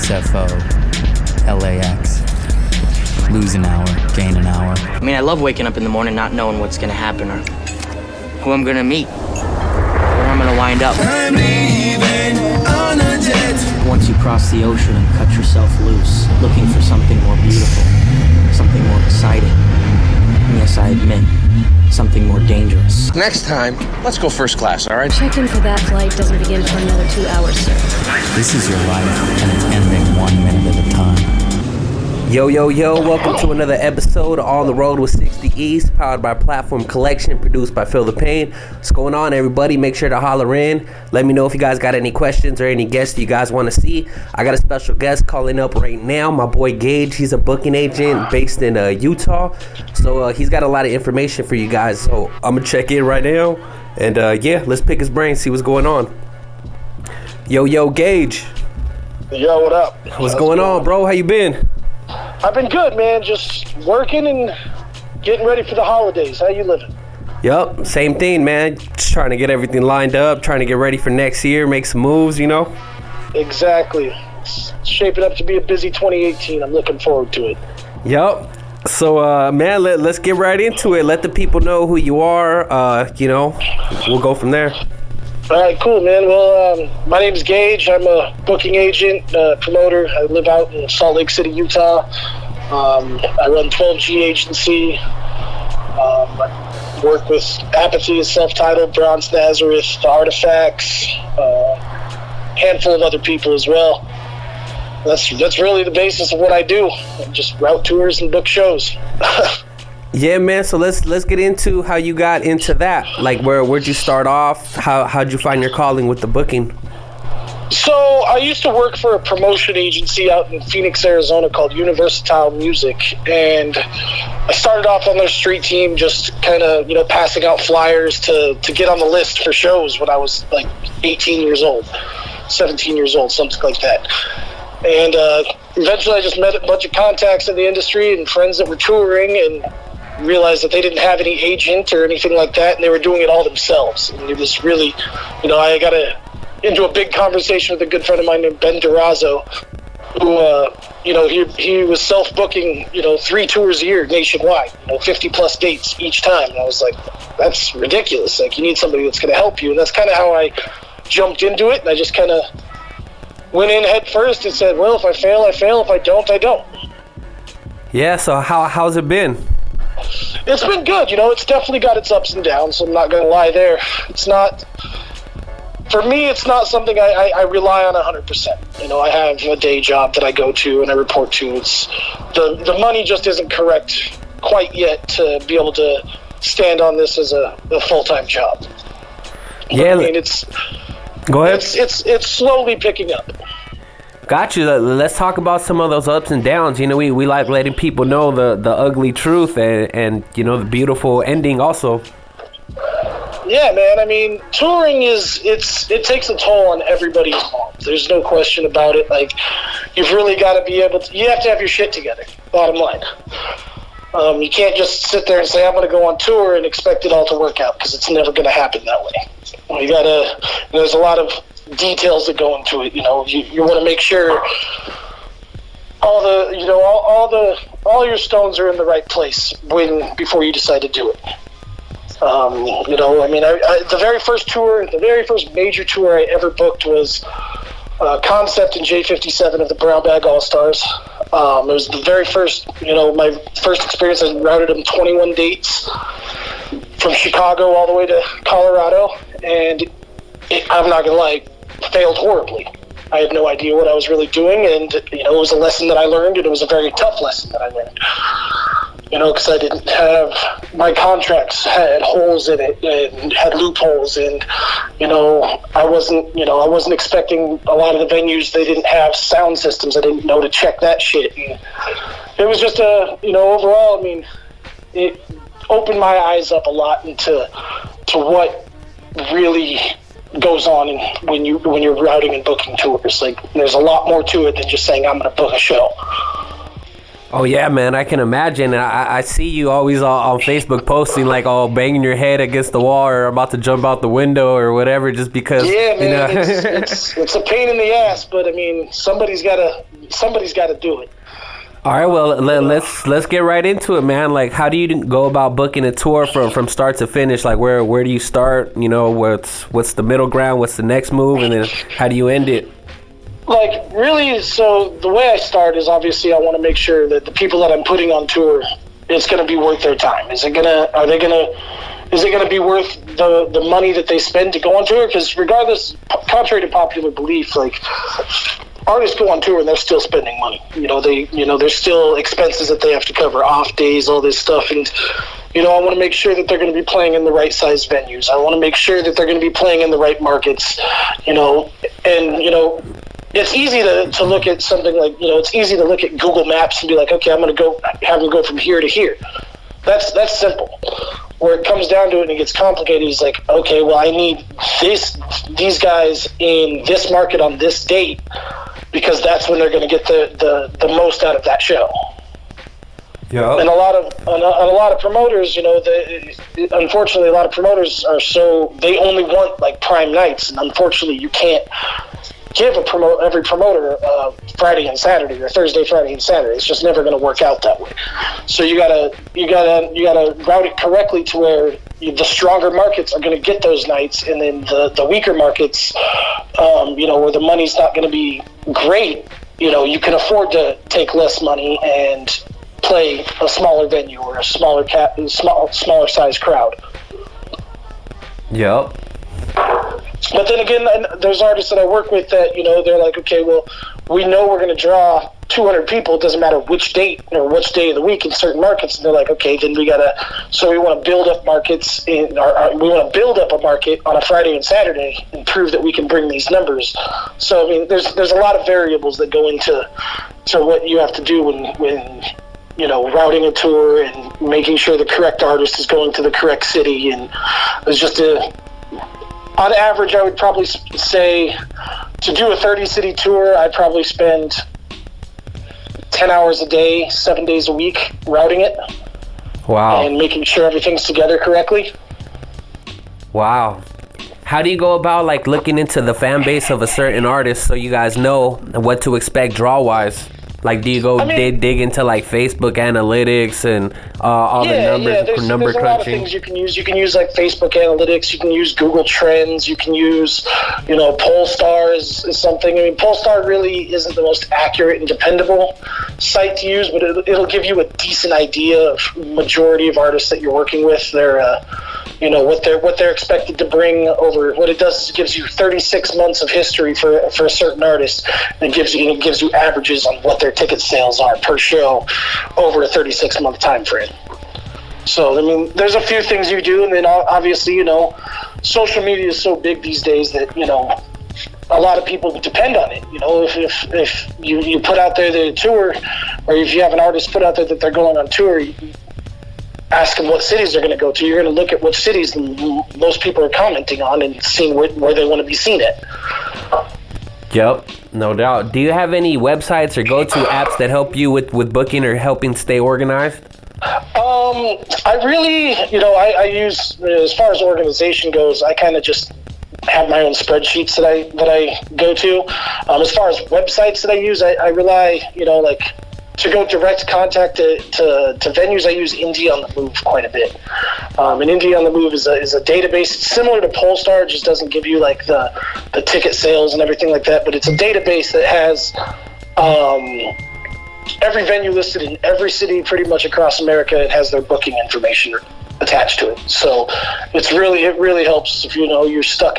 SFO, LAX. Lose an hour, gain an hour. I mean, I love waking up in the morning not knowing what's gonna happen or who I'm gonna meet, where I'm gonna wind up. Once you cross the ocean and cut yourself loose, looking for something more beautiful, something more exciting, and yes, I admit, something more dangerous. Next time, let's go first class, all right? Check-in for that flight doesn't begin for another 2 hours, sir. This is your life, and it's ending 1 minute at a time. Yo, welcome to another episode On the Road with 60 East, powered by Platform Collection, produced by Feel the Pain. What's going on, everybody? Make sure to holler in. Let me know if you guys got any questions or any guests you guys want to see. I got a special guest calling up right now, my boy Gage. He's a booking agent based in Utah, so he's got a lot of information for you guys. So I'm going to check in right now, and let's pick his brain, see what's going on. Yo, Gage. Yo, what up? What's going on, bro? How you been? I've been good, man. Just working and getting ready for the holidays. How you living? Yup, same thing, man. Just trying to get everything lined up, trying to get ready for next year, make some moves, you know? Exactly. It's shaping up to be a busy 2018. I'm looking forward to it. Yup. So, man, let's get right into it. Let the people know who you are. We'll go from there. All right, cool, man. Well, my name's Gage. I'm a booking agent, promoter. I live out in Salt Lake City, Utah. I run 12G Agency. I work with Apathy, self-titled, Bronze Nazareth, The Artifacts, handful of other people as well. That's really the basis of what I do. I just route tours and book shows. Yeah, man. So let's get into how you got into that. Like, where'd you start off? How'd you find your calling with the booking? So I used to work for a promotion agency out in Phoenix, Arizona called Universatile Music, and I started off on their street team, just kind of passing out flyers to get on the list for shows when I was like 18 years old, 17 years old, something like that. And eventually I just met a bunch of contacts in the industry and friends that were touring, and realized that they didn't have any agent or anything like that, and they were doing it all themselves. And it was really, I got into a big conversation with a good friend of mine named Ben Durazo, who, he was self-booking, 3 tours a year nationwide, 50 plus dates each time. And I was like, that's ridiculous. Like, you need somebody that's going to help you. And that's kind of how I jumped into it. And I just kind of went in head first and said, well, if I fail, I fail. If I don't, I don't. Yeah. So how's it been? It's been good. It's definitely got its ups and downs, so I'm not going to lie there. For me, it's not something I rely on 100%. I have a day job that I go to and I report to. It's the money just isn't correct quite yet to be able to stand on this as a full-time job. Yeah. Go ahead. It's slowly picking up. Got you. Let's talk about some of those ups and downs. We like letting people know the ugly truth and the beautiful ending also. Yeah, man. I mean, touring it takes a toll on everybody involved. There's no question about it. Like, you've really got to be able to. You have to have your shit together. Bottom line. You can't just sit there and say, I'm going to go on tour and expect it all to work out, because it's never going to happen that way. You gotta. There's a lot of details that go into it. You want to make sure all your stones are in the right place before you decide to do it. The very first major tour I ever booked was Concept in J57 of the Brown Bag All Stars. It was the very first, my first experience. I routed them 21 dates from Chicago all the way to Colorado, and I'm not gonna lie, failed horribly. I had no idea what I was really doing, and it was a lesson that I learned, and it was a very tough lesson that I learned. Because I didn't have, my contracts had holes in it and had loopholes, and I wasn't expecting a lot of the venues. They didn't have sound systems. I didn't know to check that shit. And it was just overall, I mean, it opened my eyes up a lot to what really goes on when you're routing and booking tours. Like, there's a lot more to it than just saying I'm going to book a show. Oh yeah, man, I can imagine. I see you always on Facebook posting like, oh, banging your head against the wall or about to jump out the window or whatever, just because. Yeah, man, you know. it's a pain in the ass, but I mean, somebody's got to do it. All right, well, let's get right into it, man. Like, how do you go about booking a tour from start to finish? Like, where do you start? You know, what's the middle ground? What's the next move, and then how do you end it? Like, really, so the way I start is obviously I want to make sure that the people that I'm putting on tour, it's going to be worth their time. Is it going to be worth the money that they spend to go on tour? Because regardless, contrary to popular belief, like, artists go on tour and they're still spending money. There's still expenses that they have to cover, off days, all this stuff. And, I want to make sure that they're going to be playing in the right size venues. I want to make sure that they're going to be playing in the right markets, it's easy to look at something like, it's easy to look at Google Maps and be like, okay, I'm going to have them go from here to here. That's simple. Where it comes down to it and it gets complicated is like, okay, well, I need these guys in this market on this date because that's when they're going to get the most out of that show. Yeah. And a lot of promoters, unfortunately, a lot of promoters they only want like prime nights, and unfortunately, you can't give every promoter Friday and Saturday or Thursday, Friday and Saturday. It's just never going to work out that way. So you gotta route it correctly to where the stronger markets are going to get those nights, and then the weaker markets, where the money's not going to be great, you can afford to take less money and play a smaller venue or a smaller size crowd. Yep. But then again, there's artists that I work with that, they're like, okay, well, we know we're going to draw 200 people. It doesn't matter which date or which day of the week in certain markets. And they're like, okay, then we want to build up markets we want to build up a market on a Friday and Saturday and prove that we can bring these numbers. So, I mean, there's a lot of variables that go into what you have to do when routing a tour and making sure the correct artist is going to the correct city. And it's just on average, I would probably say to do a 30-city tour, I'd probably spend 10 hours a day, 7 days a week routing it. Wow. And making sure everything's together correctly. Wow. How do you go about like looking into the fan base of a certain artist so you guys know what to expect draw-wise? Like, do you go dig into like Facebook analytics and all the numbers, there's number a crunching? lot of things you can use. You can use like Facebook analytics. You can use Google Trends. You can use, Polestar is something. I mean, Polestar really isn't the most accurate and dependable site to use, but it'll give you a decent idea of majority of artists that you're working with. What they're expected to bring over. What it does is it gives you 36 months of history for a certain artist, and it gives you averages on what their ticket sales are per show over a 36-month time frame. So, I mean, there's a few things you do, and then obviously, social media is so big these days that, a lot of people depend on it. If you put out there the tour, or if you have an artist put out there that they're going on tour, you ask them what cities they're going to go to. You're going to look at what cities most people are commenting on and seeing where they want to be seen at. Yep, no doubt. Do you have any websites or go-to apps that help you with booking or helping stay organized? I really, I use, as far as organization goes, I kind of just have my own spreadsheets that I go to. As far as websites that I use, I rely, to go direct contact to venues, I use Indie on the Move quite a bit. And Indie on the Move is a database similar to Polestar, just doesn't give you like the ticket sales and everything like that, but it's a database that has every venue listed in every city pretty much across America. It has their booking information attached to it. So it really helps if you're stuck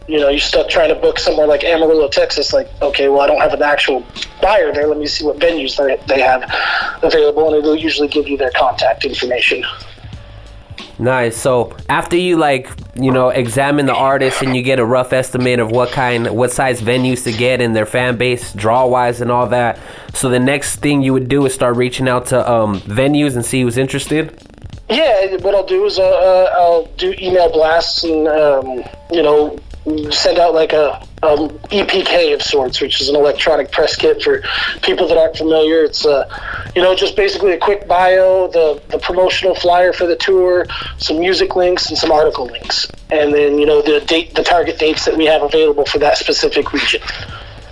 you're stuck trying to book somewhere like Amarillo, Texas. Like, okay, well, I don't have an actual buyer there. Let me see what venues they have available, and it'll usually give you their contact information. Nice. So after you examine the artist and you get a rough estimate of what size venues to get and their fan base draw wise and all that, so the next thing you would do is start reaching out to venues and see who's interested? Yeah, what I'll do is I'll do email blasts and send out like a EPK of sorts, which is an electronic press kit for people that aren't familiar. It's just basically a quick bio, the promotional flyer for the tour, some music links, and some article links, and then the target dates that we have available for that specific region.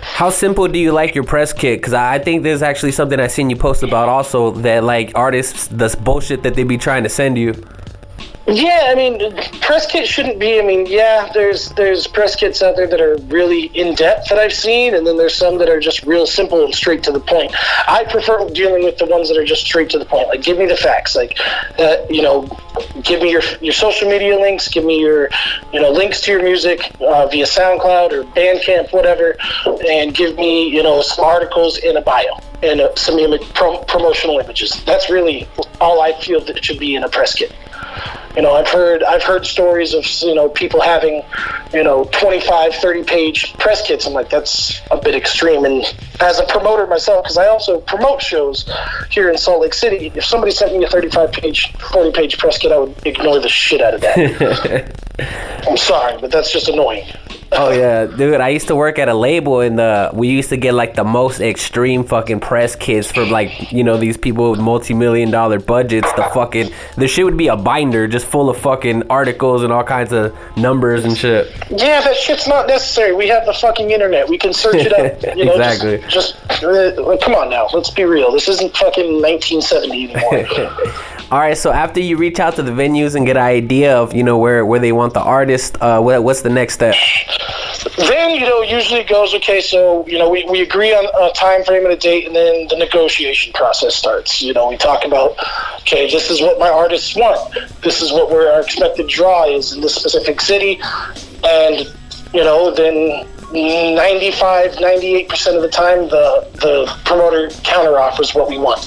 How simple do you like your press kit? Because I think there's actually something I seen you post about also, that like artists, this bullshit that they be trying to send you. Yeah, I mean, press kit shouldn't be. I mean, yeah, there's press kits out there that are really in depth that I've seen, and then there's some that are just real simple and straight to the point. I prefer dealing with the ones that are just straight to the point. Like, give me the facts. Like, give me your social media links. Give me your, links to your music via SoundCloud or Bandcamp, whatever, and give me, some articles in a bio and some promotional images. That's really all I feel that it should be in a press kit. I've heard stories of, people having, 25, 30-page press kits. I'm like, that's a bit extreme. And as a promoter myself, because I also promote shows here in Salt Lake City, if somebody sent me a 35-page, 40-page press kit, I would ignore the shit out of that. I'm sorry, but that's just annoying. Oh yeah, dude, I used to work at a label, and we used to get like the most extreme fucking press kits for like, these people with multi-million-dollar budgets. The shit would be a binder just full of fucking articles and all kinds of numbers and shit. Yeah, that shit's not necessary. We have the fucking internet. We can search it up. Exactly. Come on now, let's be real. This isn't fucking 1970 anymore. All right, so after you reach out to the venues and get an idea of, where they want the artist, what's the next step? Then, usually it goes, okay, so, we agree on a time frame and a date, and then the negotiation process starts. We talk about, okay, this is what my artists want. This is what our expected draw is in this specific city. And, then 95, 98% of the time, the promoter counter-offers what we want.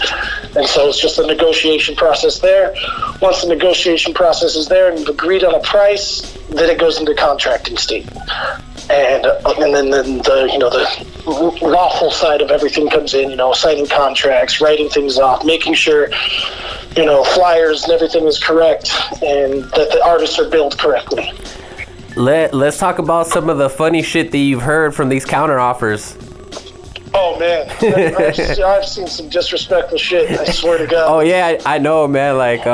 And so it's just a negotiation process there. Once the negotiation process is there and we've agreed on a price, then it goes into contracting state. And then the lawful side of everything comes in, signing contracts, writing things off, making sure, flyers and everything is correct and that the artists are billed correctly. Let's talk about some of the funny shit that you've heard from these counter offers. Oh man, I've seen some disrespectful shit, I swear to God. Oh yeah, I know, man. Like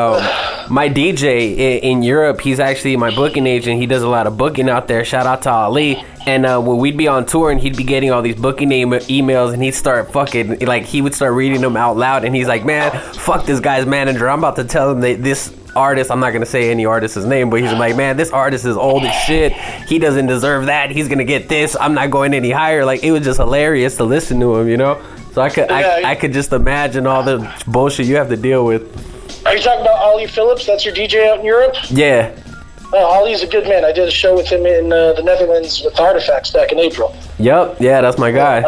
my DJ in Europe, he's actually my booking agent. He does a lot of booking out there. Shout out to Ali. And when we'd be on tour and he'd be getting all these booking emails, and he'd start fucking, like, he would start reading them out loud, and he's like, man, fuck this guy's manager. I'm about to tell him that this artist, I'm not going to say any artist's name, but he's like, man, this artist is old as shit. He doesn't deserve that. He's going to get this. I'm not going any higher. Like, it was just hilarious to listen to him, So I could just imagine all the bullshit you have to deal with. Are you talking about Ollie Phillips? That's your DJ out in Europe? Yeah. Oh, Ollie's a good man. I did a show with him in the Netherlands with Artifacts back in April. Yep. Yeah, that's my guy.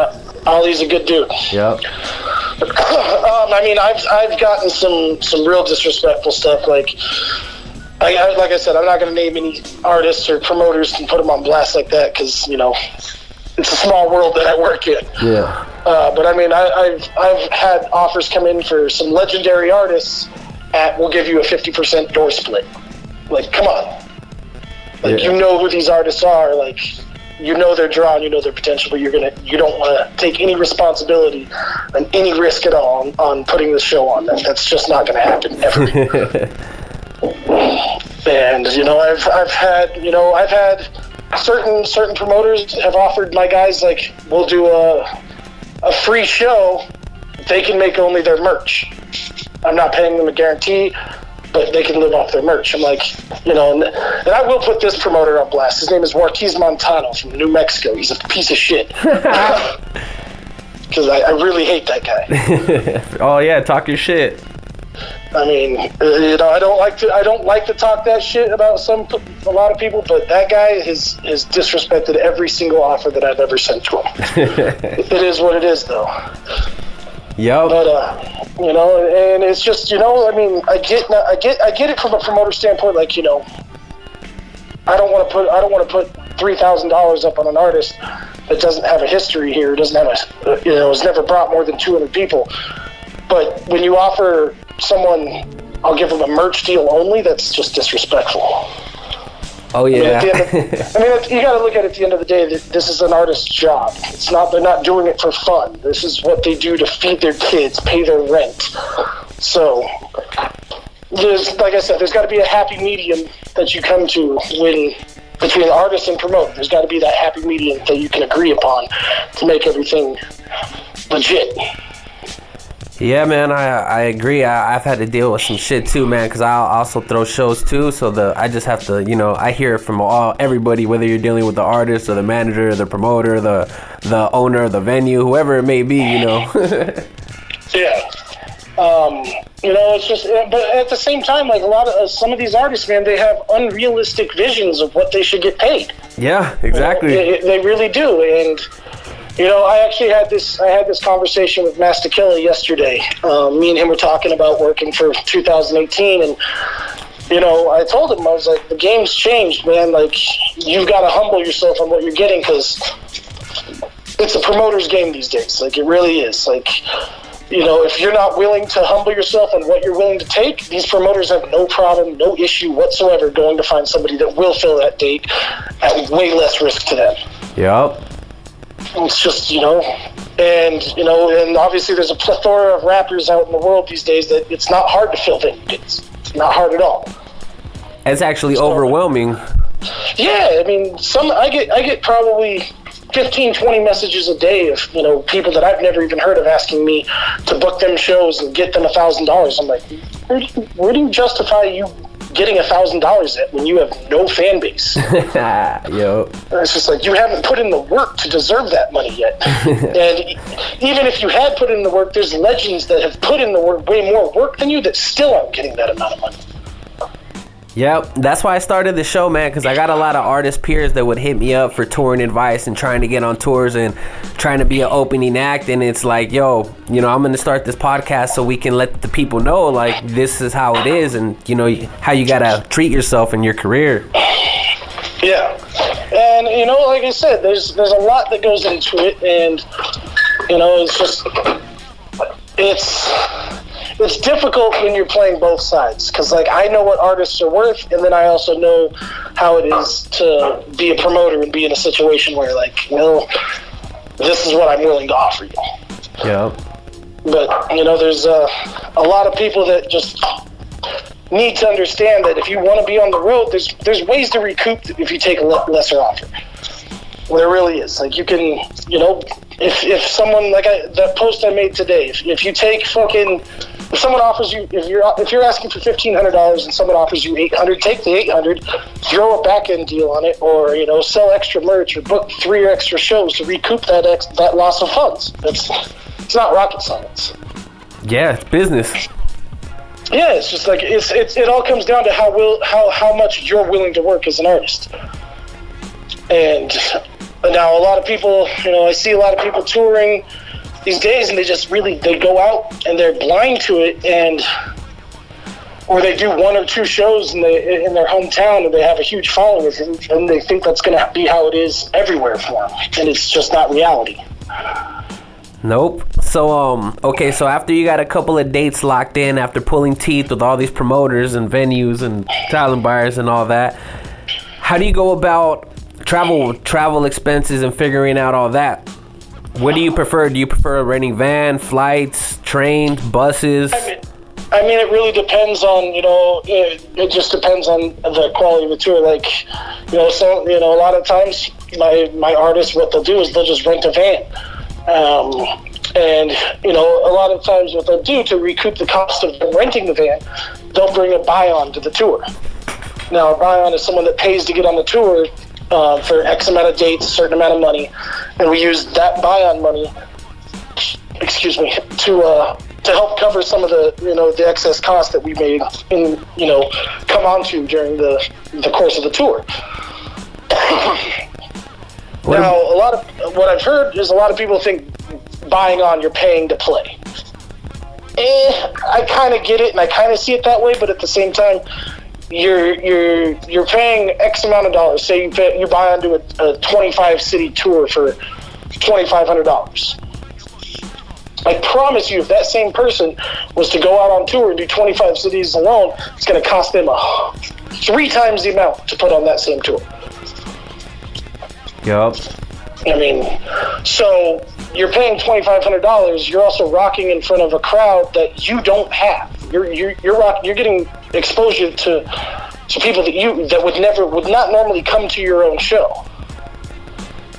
Ollie's a good dude. Yep. I mean, I've gotten some real disrespectful stuff. Like I said, I'm not going to name any artists or promoters and put them on blast like that because it's a small world that I work in. Yeah. But I mean, I've had offers come in for some legendary artists at we'll give you a 50% door split. Like, come on. Like, you know who these artists are. Like, you know their draw and you know their potential, but you don't want to take any responsibility and any risk at all on putting this show on. That's just not going to happen ever. And I've had certain promoters have offered my guys, like, we'll do a free show. They can make only their merch. I'm not paying them a guarantee, but they can live off their merch. I'm like, and I will put this promoter on blast. His name is Marquez Montano from New Mexico. He's a piece of shit. Because I really hate that guy. Oh yeah, talk your shit. I mean, I don't like to talk that shit about a lot of people, but that guy has disrespected every single offer that I've ever sent to him. It is what it is, though. Yep. But and it's just, I mean, I get it from a promoter standpoint. Like, I don't want to put $3,000 up on an artist that doesn't have a history here, doesn't have has never brought more than 200 people. But when you offer someone, I'll give them a merch deal only, that's just disrespectful. Oh yeah. You got to look at it at the end of the day that this is an artist's job. It's not. They're not doing it for fun. This is what they do to feed their kids, pay their rent. So, like I said, there's got to be a happy medium that you come to between artist and promoter. There's got to be that happy medium that you can agree upon to make everything legit. Yeah, man, I agree. I've had to deal with some shit too, man, because I also throw shows too. So I just have to, I hear it from everybody, whether you're dealing with the artist or the manager, or the promoter, the owner, the venue, whoever it may be, Yeah. It's just, but at the same time, like some of these artists, man, they have unrealistic visions of what they should get paid. Yeah, exactly. They really do, and. I actually had this conversation with Master Killer yesterday. Me and him were talking about working for 2018, and I told him, I was like, the game's changed, man. Like, you've got to humble yourself on what you're getting, because it's a promoter's game these days. Like, it really is. Like, if you're not willing to humble yourself on what you're willing to take, these promoters have no problem, no issue whatsoever going to find somebody that will fill that date at way less risk to them. Yep. It's just, and obviously there's a plethora of rappers out in the world these days that it's not hard to fill dates. It's not hard at all. It's actually overwhelming. Yeah, I mean, I get probably 15, 20 messages a day of, people that I've never even heard of asking me to book them shows and get them $1,000. I'm like, where do you justify you getting $1,000 at when you have no fan base? Yo. It's just like, you haven't put in the work to deserve that money yet. And even if you had put in the work, there's legends that have put in the work, way more work than you, that still aren't getting that amount of money. Yep, that's why I started the show, man, because I got a lot of artist peers that would hit me up for touring advice and trying to get on tours and trying to be an opening act. And it's like, yo, I'm going to start this podcast so we can let the people know, like, this is how it is, and, how you got to treat yourself in your career. Yeah. And, like I said, there's a lot that goes into it. And, it's just, it's difficult when you're playing both sides, because I know what artists are worth, and then I also know how it is to be a promoter and be in a situation where this is what I'm willing to offer you. Yeah. But there's a lot of people that just need to understand that if you want to be on the road, there's ways to recoup if you take a lesser offer. There really is. Like, you can, if someone, that post I made today, if you take if someone offers you, if you're asking for $1,500 and someone offers you $800, take the $800, throw a back end deal on it, or sell extra merch or book 3 extra shows to recoup that loss of funds. It's not rocket science. Yeah, it's business. Yeah, it's just like it all comes down to how much you're willing to work as an artist. And now a lot of people, I see a lot of people touring these days, and they go out and they're blind to it, or they do 1 or 2 shows in their hometown, and they have a huge following, and they think that's going to be how it is everywhere for them, and it's just not reality. Nope. So, okay, so after you got a couple of dates locked in, after pulling teeth with all these promoters and venues and talent buyers and all that, how do you go about travel expenses and figuring out all that? What do you prefer? Do you prefer renting van, flights, trains, buses? I mean, it really depends on, it just depends on the quality of the tour. Like, so, a lot of times my artists, what they'll do is they'll just rent a van. And, a lot of times what they'll do to recoup the cost of renting the van, they'll bring a buy-on to the tour. Now, a buy-on is someone that pays to get on the tour for X amount of dates, a certain amount of money, and we use that buy-on money, to help cover some of the excess costs that we made come onto during the course of the tour. Now, what I've heard is a lot of people think buying on, you're paying to play. I kind of get it, and I kind of see it that way, but at the same time, you're paying X amount of dollars. Say you buy onto a 25 city tour for $2,500. I promise you, if that same person was to go out on tour and do 25 cities alone, it's going to cost them 3 times the amount to put on that same tour. Yup. I mean, so you're paying $2,500. You're also rocking in front of a crowd that you don't have. You're getting exposure to people that would not normally come to your own show.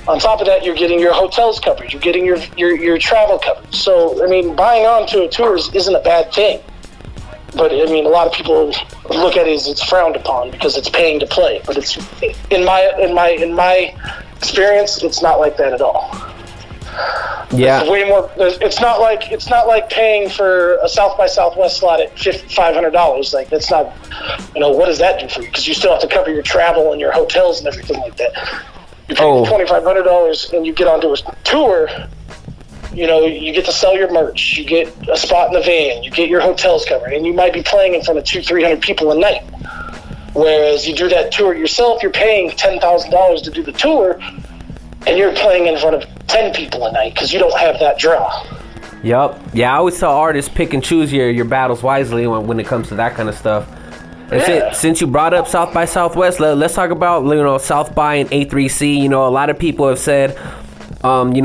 On top of that, you're getting your hotels covered. You're getting your travel covered. So, I mean, buying onto a tour isn't a bad thing. But, I mean, a lot of people look at it as it's frowned upon because it's paying to play. But it's in my experience, it's not like that at all. Yeah. It's way more. It's not like paying for a South by Southwest slot at $500. Like, that's not. What does that do for you? Because you still have to cover your travel and your hotels and everything like that. You pay $2,500 and you get onto a tour. You get to sell your merch. You get a spot in the van. You get your hotels covered, and you might be playing in front of 200-300 people a night. Whereas you do that tour yourself, you're paying $10,000 to do the tour, and you're playing in front of 10 people a night because you don't have that draw. Yup. Yeah, I always tell artists pick and choose your battles wisely when it comes to that kind of stuff. And since you brought up South by Southwest, let's talk about South by and A3C. A lot of people have said,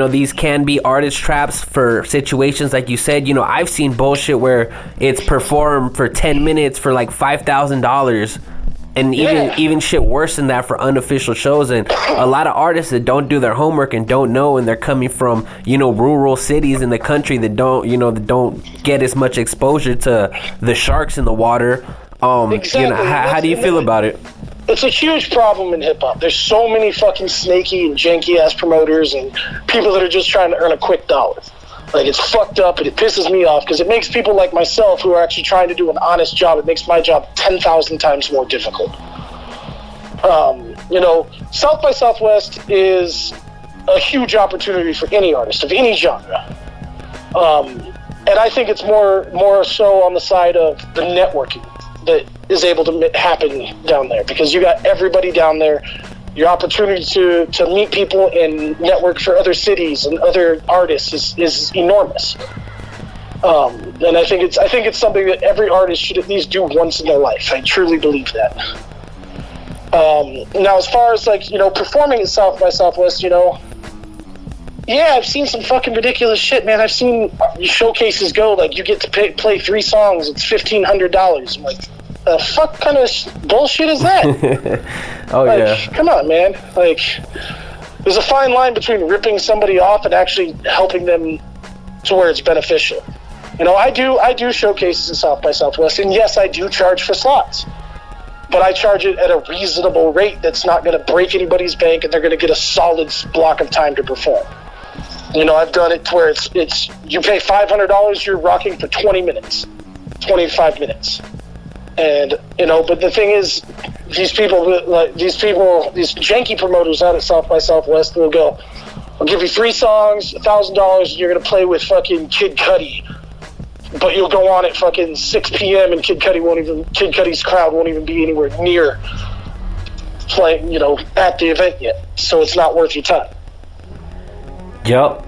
these can be artist traps for situations like you said. I've seen bullshit where it's performed for 10 minutes for like $5,000. And even shit worse than that for unofficial shows. And a lot of artists that don't do their homework and don't know, and they're coming from rural cities in the country that don't get as much exposure to the sharks in the water. Exactly. How do you feel about it? It's a huge problem in hip hop. There's so many fucking snaky and janky ass promoters and people that are just trying to earn a quick dollar. Like, it's fucked up, and it pisses me off because it makes people like myself who are actually trying to do an honest job, it makes my job 10,000 times more difficult. South by Southwest is a huge opportunity for any artist of any genre. And I think it's more so on the side of the networking that is able to happen down there, because you got everybody down there. Your opportunity to meet people and network for other cities and other artists is enormous. And I think it's something that every artist should at least do once in their life. I truly believe that. Now, as far as performing at South by Southwest, I've seen some fucking ridiculous shit, man. I've seen showcases go like you get to play 3 songs, it's $1,500. I'm like, the fuck kind of bullshit is that? Come on, man. Like, there's a fine line between ripping somebody off and actually helping them to where it's beneficial. I do showcases in South by Southwest, and yes, I do charge for slots. But I charge it at a reasonable rate that's not going to break anybody's bank, and they're going to get a solid block of time to perform. I've done it to where it's you pay $500, you're rocking for 20 minutes, 25 minutes. And, but the thing is, these janky promoters out at South by Southwest will go, I'll give you 3 songs, $1,000, and you're going to play with fucking Kid Cudi. But you'll go on at fucking 6 p.m. and Kid Cudi's crowd won't even be anywhere near playing, at the event yet. So it's not worth your time. Yep.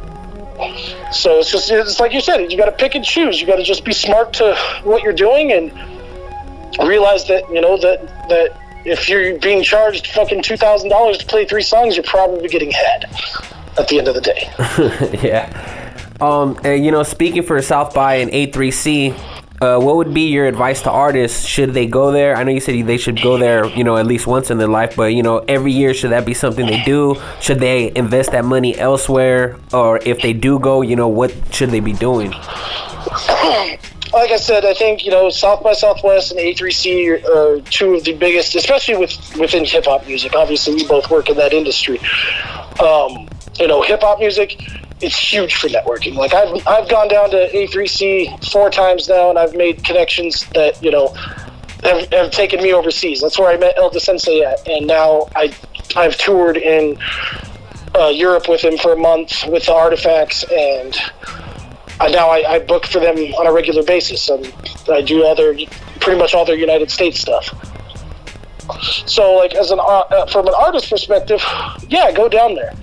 So it's like you said, you got to pick and choose. You got to just be smart to what you're doing and realize that, that if you're being charged fucking $2,000 to play 3 songs, you're probably getting head at the end of the day. Yeah. And speaking for South by and A3C, what would be your advice to artists? Should they go there? I know you said they should go there, at least once in their life, but every year, should that be something they do? Should they invest that money elsewhere? Or if they do go, what should they be doing? Like I said, I think, South by Southwest and A3C are 2 of the biggest, especially within hip-hop music. Obviously, we both work in that industry. Hip-hop music, it's huge for networking. Like, I've gone down to A3C 4 times now, and I've made connections that, have taken me overseas. That's where I met El Sensei at, and now I've toured in Europe with him for a month with the Artifacts, and now I book for them on a regular basis, and I do pretty much all their United States stuff. So, like, from an artist perspective, yeah, go down there.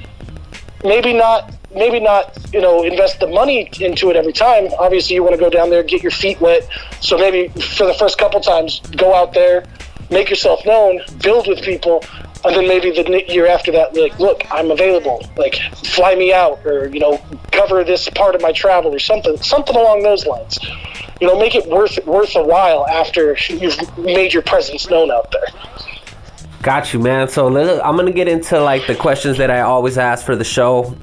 Maybe not, invest the money into it every time. Obviously, you want to go down there, get your feet wet. So maybe for the first couple times, go out there, make yourself known, build with people, and then maybe the year after that, like, look, I'm available. Like, fly me out, or, you know, cover this part of my travel, or something along those lines. You know, make it worth a while after you've made your presence known out there. Got you, man. So I'm gonna get into like the questions that I always ask for the show.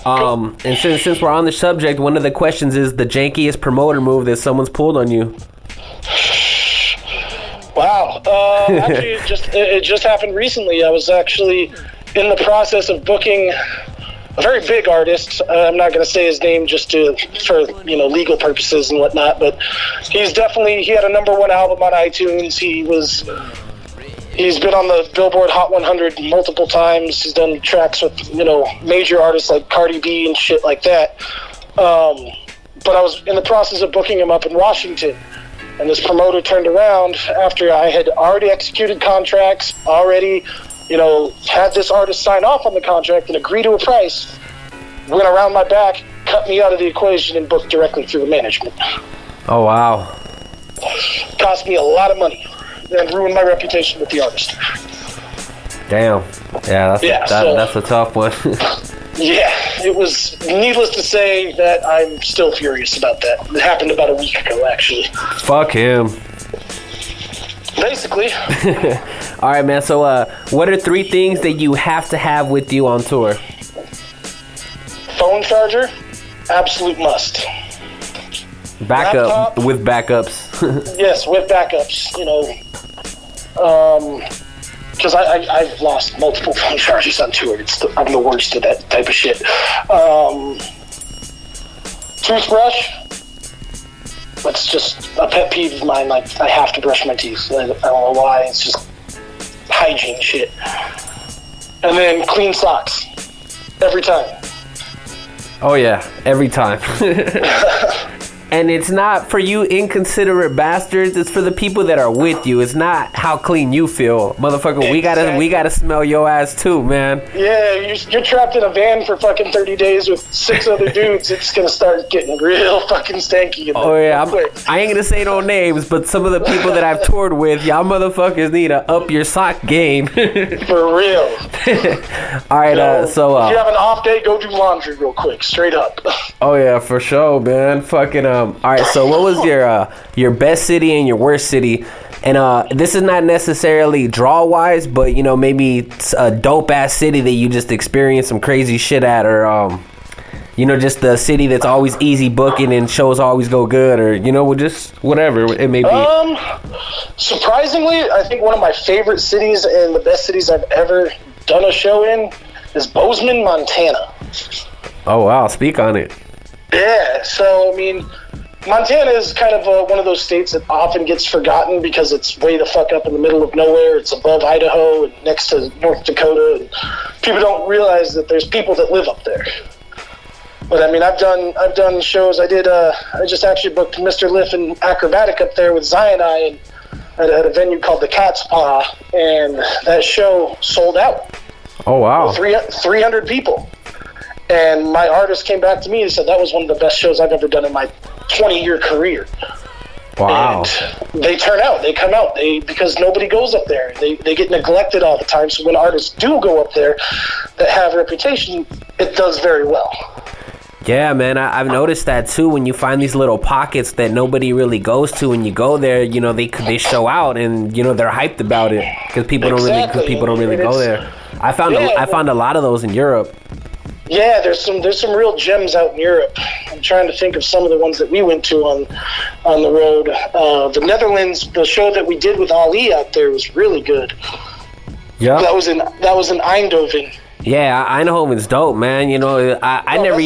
And since we're on the subject, one of the questions is the jankiest promoter move that someone's pulled on you. Wow. Actually, it just happened recently. I was actually in the process of booking a very big artist. I'm not going to say his name just for legal purposes and whatnot, but he had a #1 album on iTunes. He's been on the Billboard Hot 100 multiple times. He's done tracks with, major artists like Cardi B and shit like that. But I was in the process of booking him up in Washington. And this promoter turned around after I had already executed contracts, already, had this artist sign off on the contract and agree to a price, went around my back, cut me out of the equation, and booked directly through the management. Oh, wow. Cost me a lot of money and ruined my reputation with the artist. Damn. Yeah, that's a tough one. Yeah, it was needless to say that I'm still furious about that. It happened about a week ago, actually. Fuck him. Basically. All right, man. So, what are 3 things that you have to have with you on tour? Phone charger, absolute must. Backup. Laptop, with backups. Yes, with backups. Because I've lost multiple phone chargers on tour. I'm the worst at that type of shit. Toothbrush. That's just a pet peeve of mine. Like, I have to brush my teeth. I don't know why. It's just hygiene shit. And then clean socks. Every time. Oh, yeah. Every time. And it's not for you inconsiderate bastards. It's for the people that are with you. It's not how clean you feel, motherfucker. Exactly. We gotta smell your ass too, man. Yeah, you're trapped in a van for fucking 30 days with 6 other dudes. It's gonna start getting real fucking stanky. Oh yeah, I ain't gonna say no names, but some of the people that I've toured with, y'all motherfuckers need to up your sock game. For real. All right, so if you have an off day, go do laundry real quick, straight up. Oh yeah, for sure, man. Fucking all right, so what was your best city and your worst city? And this is not necessarily draw wise, but maybe it's a dope ass city that you just experienced some crazy shit at, or just the city that's always easy booking and shows always go good, or just whatever it may be. Surprisingly, I think one of my favorite cities and the best cities I've ever done a show in is Bozeman, Montana. Oh wow, speak on it. Yeah, so Montana is kind of one of those states that often gets forgotten because it's way the fuck up in the middle of nowhere. It's above Idaho and next to North Dakota, and people don't realize that there's people that live up there. But I've done shows. I just actually booked Mr. Liff and Acrobatic up there with Zion I at a venue called the Cat's Paw, and that show sold out. Oh wow, 300 people. And my artist came back to me and said that was one of the best shows I've ever done in my 20-year career. Wow. And they turn out, they come out, because nobody goes up there. They get neglected all the time. So when artists do go up there that have a reputation, it does very well. Yeah, man, I've noticed that too. When you find these little pockets that nobody really goes to, and you go there, they show out, and they're hyped about it because people don't really go there. I found a lot of those in Europe. Yeah, there's some real gems out in Europe. I'm trying to think of some of the ones that we went to on the road. The Netherlands, the show that we did with Ali out there was really good. Yeah, that was in Eindhoven. Yeah, Eindhoven's dope, man. I never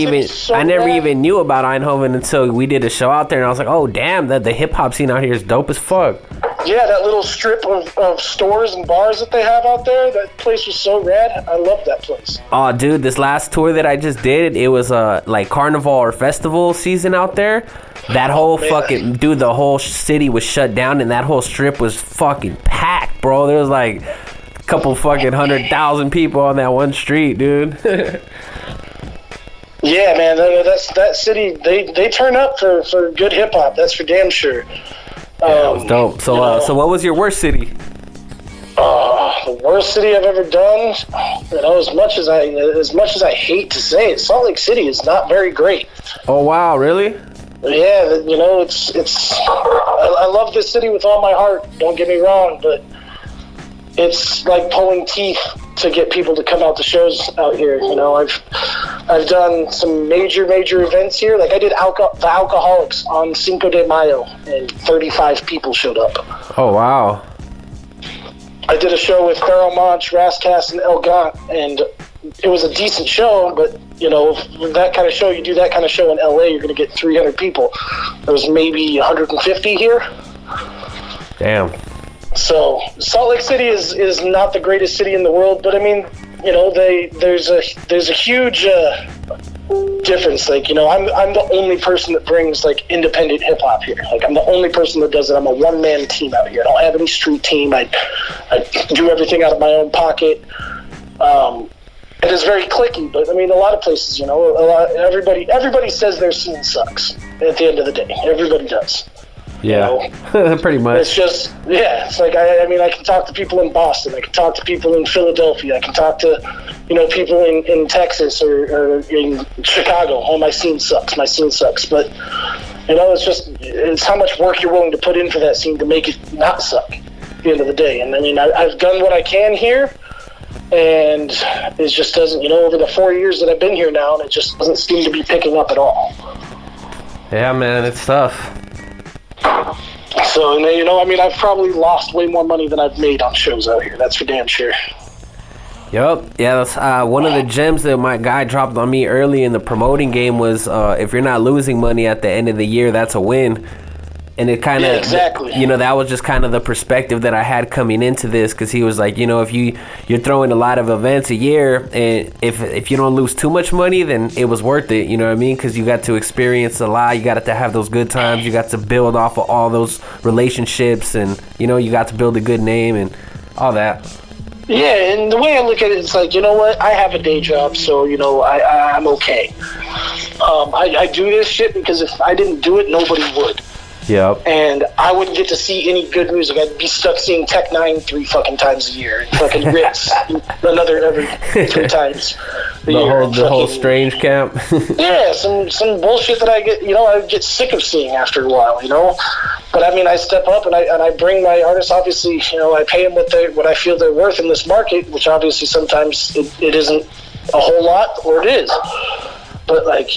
even knew about Eindhoven until we did a show out there, and I was like, oh damn, the hip hop scene out here is dope as fuck. Yeah, that little strip of stores and bars that they have out there, that place was so rad. I love that place. Oh, dude, this last tour that I just did, it was like carnival or festival season out there. That whole fucking, dude, the whole city was shut down, and that whole strip was fucking packed, bro. There was like a couple fucking 100,000 people on that one street, dude. Yeah, man, that city, they turn up for good hip-hop, that's for damn sure. Yeah, it was dope. So what was your worst city? The worst city I've ever done, as much as I hate to say it, Salt Lake City is not very great. Oh wow, really? Yeah, it's. I love this city with all my heart. Don't get me wrong, but it's like pulling teeth to get people to come out to shows out here. I've done some major events here. Like I did the Alcoholics on Cinco de Mayo, and 35 people showed up. Oh wow. I did a show with Pharoah Monch, Rascast, and El Gant, and it was a decent show, but that kind of show, you do that kind of show in LA, you're going to get 300 people. There was maybe 150 here. Damn. So Salt Lake City is not the greatest city in the world, but I mean, there's a huge difference. Like, I'm the only person that brings like independent hip hop here. Like, I'm the only person that does it. I'm a one-man team out here. I don't have any street team. I do everything out of my own pocket. It is very cliquey, but I mean, a lot of places, everybody says their scene sucks. At the end of the day, everybody does. Yeah, pretty much. It's just, it's like, I mean, I can talk to people in Boston. I can talk to people in Philadelphia. I can talk to, people in Texas or in Chicago. Oh, my scene sucks. But, it's how much work you're willing to put in for that scene to make it not suck at the end of the day. And I mean, I've done what I can here, and it just doesn't, over the 4 years that I've been here now, and it just doesn't seem to be picking up at all. Yeah, man, it's tough. So, I mean, I've probably lost way more money than I've made on shows out here. That's for damn sure. Yup. Yeah, that's one of the gems that my guy dropped on me early in the promoting game was if you're not losing money at the end of the year, that's a win. And it kind of, exactly. That was just kind of the perspective that I had coming into this, because he was like, if you're throwing a lot of events a year, and if you don't lose too much money, then it was worth it. You know what I mean? Because you got to experience a lot. You got to have those good times. You got to build off of all those relationships, and you got to build a good name and all that. Yeah, and the way I look at it, it's like, what? I have a day job, so, I'm okay. I do this shit because if I didn't do it, nobody would. Yep. And I wouldn't get to see any good music. I'd be stuck seeing Tech 9 3 fucking times a year, and fucking Ritz another every 3 times a year. The whole Strange camp. Yeah, some bullshit that I get sick of seeing after a while, But I mean, I step up and I bring my artists. Obviously, I pay them what I feel they're worth in this market, which obviously sometimes it isn't a whole lot, or it is. But like,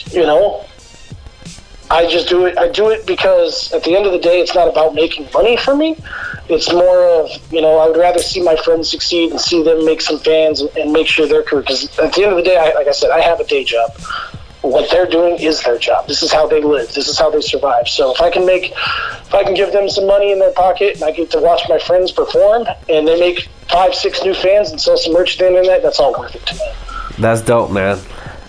I just do it. I do it because at the end of the day, it's not about making money for me. It's more of, I would rather see my friends succeed and see them make some fans and make sure their career. Because at the end of the day, like I said, I have a day job. What they're doing is their job. This is how they live. This is how they survive. So if I can give them some money in their pocket, and I get to watch my friends perform, and they make 5-6 new fans and sell some merch to the internet, that's all worth it to me. That's dope, man.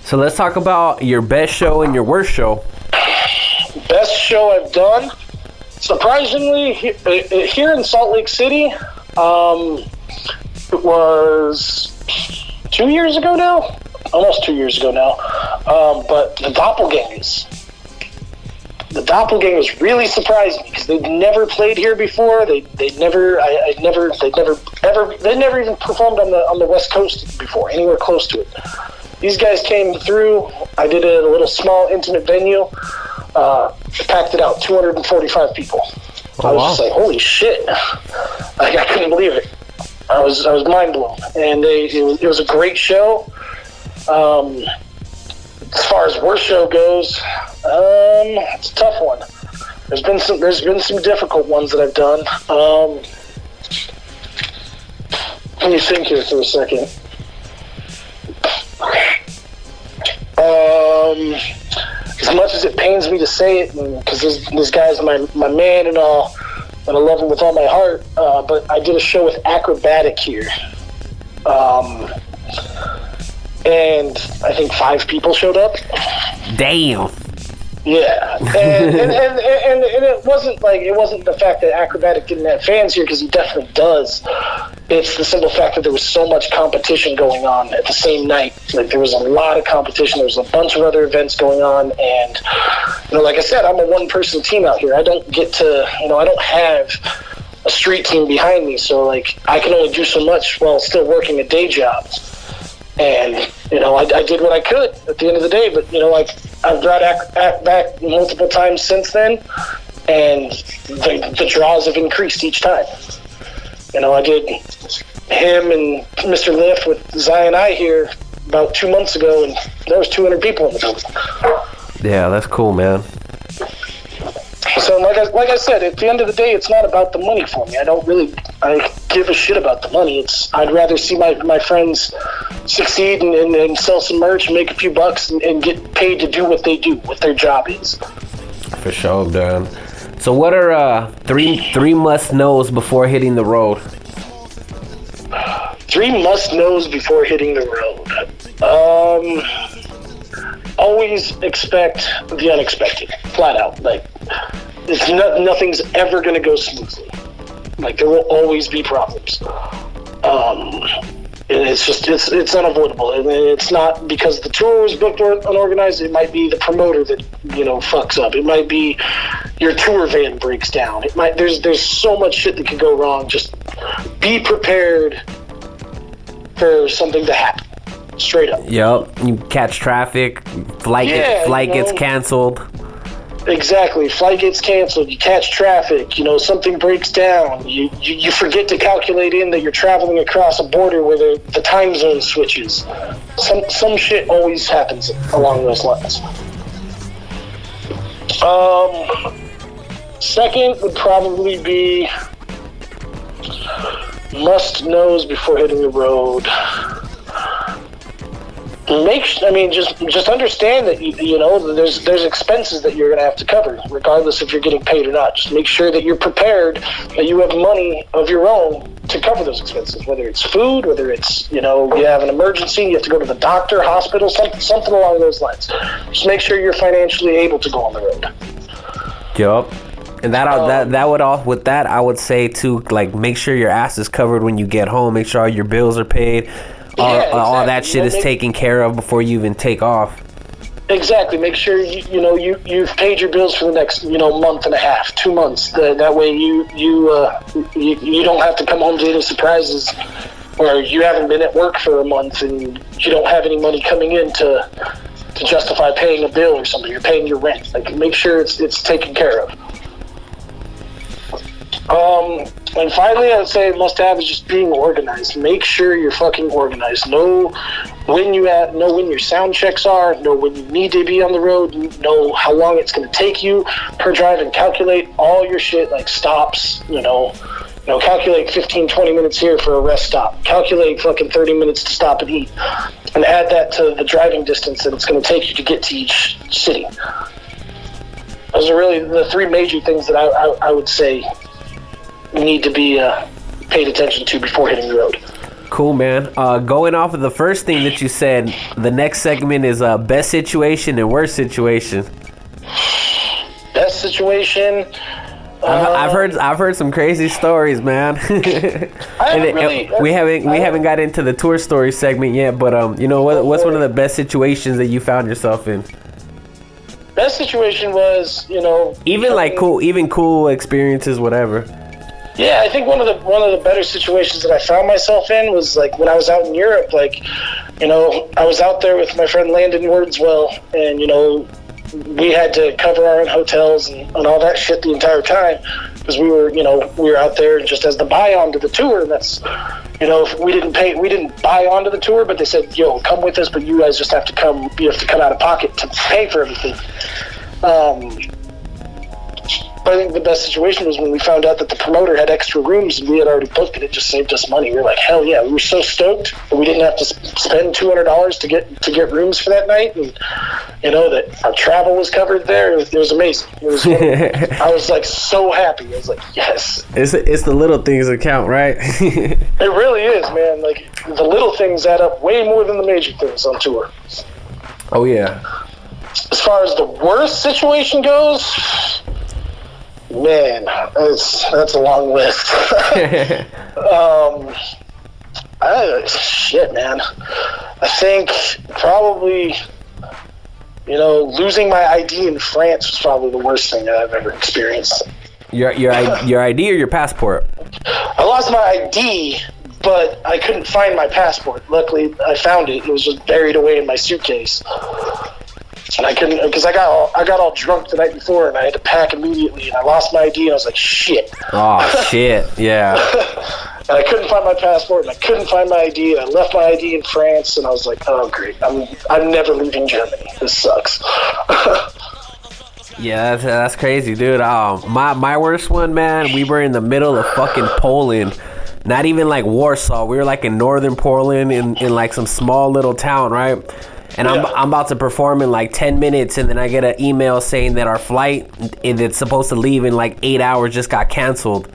So let's talk about your best show and your worst show. Best show I've done, surprisingly, here in Salt Lake City, it was 2 years ago now, almost 2 years ago now. But the Doppelgangers really surprised me because they'd never played here before. They never even performed on the West Coast before, anywhere close to it. These guys came through. I did it at a little small intimate venue. Packed it out, 245 people. I was just like, holy shit. I couldn't believe it. I was mind blown. And it was a great show. As far as worst show goes, it's a tough one. There's been some difficult ones that I've done. Let me think here for a second. As much as it pains me to say it, because this guy's my man and all, and I love him with all my heart, but I did a show with Acrobatic here. And I think 5 people showed up. Damn. Yeah, and it wasn't the fact that Acrobatic didn't have fans here, because he definitely does. It's the simple fact that there was so much competition going on at the same night. Like, there was a lot of competition. There was a bunch of other events going on, and like I said, I'm a one-person team out here. I don't get to, I don't have a street team behind me, so like I can only do so much while still working a day job. And I did what I could at the end of the day, but I've brought act back multiple times since then, and the draws have increased each time. I did him and Mr. Liff with Zion I here about 2 months ago, and there was 200 people in the building. Yeah, that's cool, man. So like I said, at the end of the day, it's not about the money for me. I give a shit about the money. I'd rather see my friends succeed and sell some merch and make a few bucks and get paid to do what they do, what their job is. For sure, Dan. So what are three must-knows before hitting the road? 3 must-knows before hitting the road. Always expect the unexpected, flat out. Like, nothing's ever going to go smoothly. Like, there will always be problems. And it's unavoidable. And it's not because the tour was booked or unorganized. It might be the promoter that, fucks up. It might be your tour van breaks down. There's so much shit that could go wrong. Just be prepared for something to happen. Straight up. Yep. You catch traffic. Flight gets canceled. Exactly. Flight gets canceled. You catch traffic. Something breaks down. You forget to calculate in that you're traveling across a border where the time zone switches. Some shit always happens along those lines. Second would probably be must-knows before hitting the road. Just understand that there's expenses that you're going to have to cover, regardless if you're getting paid or not. Just make sure that you're prepared, that you have money of your own to cover those expenses, whether it's food, whether it's you have an emergency, you have to go to the doctor, hospital, something along those lines. Just make sure you're financially able to go on the road. Yup. And that would all with that I would say too, like, make sure your ass is covered when you get home. Make sure all your bills are paid. All that shit is taken care of before you even take off. Exactly. Make sure you've paid your bills for the next month and a half, 2 months. That way you don't have to come home to any surprises, or you haven't been at work for a month and you don't have any money coming in to justify paying a bill or something. You're paying your rent. Like, make sure it's taken care of. And finally, I would say must have is just being organized. Make sure you're fucking organized. Know when your sound checks are, know when you need to be on the road, know how long it's going to take you per drive, and calculate all your shit, like stops, calculate 15, 20 minutes here for a rest stop. Calculate fucking 30 minutes to stop and eat. And add that to the driving distance that it's going to take you to get to each city. Those are really the 3 major things that I would say need to be paid attention to before hitting the road. Cool, man. Going off of the first thing that you said, the next segment is best situation and worst situation. Best situation. I've heard some crazy stories, man. We haven't got into the tour story segment yet, but what's one of the best situations that you found yourself in? Best situation was even cool experiences, whatever. Yeah, I think one of the better situations that I found myself in was like when I was out in Europe. Like, I was out there with my friend Landon Wordswell, and we had to cover our own hotels and all that shit the entire time because we were out there just as the buy onto the tour. And that's we didn't buy onto the tour, but they said, "Yo, come with us, but you guys just have to come. You have to come out of pocket to pay for everything." But I think the best situation was when we found out that the promoter had extra rooms and we had already booked it. It just saved us money. We were like, hell yeah. We were so stoked that we didn't have to spend $200 to get rooms for that night. And, that our travel was covered there. It was amazing. I was like so happy. I was like, yes. It's the little things that count, right? It really is, man. Like, the little things add up way more than the major things on tour. Oh, yeah. As far as the worst situation goes... Man, that's a long list. Shit, man. I think probably, losing my ID in France was probably the worst thing that I've ever experienced. Your ID or your passport? I lost my ID, but I couldn't find my passport. Luckily, I found it. It was just buried away in my suitcase. And I couldn't, because I got all drunk the night before, and I had to pack immediately, and I lost my ID, and I was like, shit. Oh, shit, yeah. And I couldn't find my passport, and I couldn't find my ID, and I left my ID in France, and I was like, oh, great, I'm never leaving Germany. This sucks. Yeah, that's crazy, dude. My worst one, man, we were in the middle of fucking Poland. Not even like Warsaw. We were like in northern Poland in like some small little town, right? And I'm about to perform in like 10 minutes, and then I get an email saying that our flight that's supposed to leave in like 8 hours just got canceled.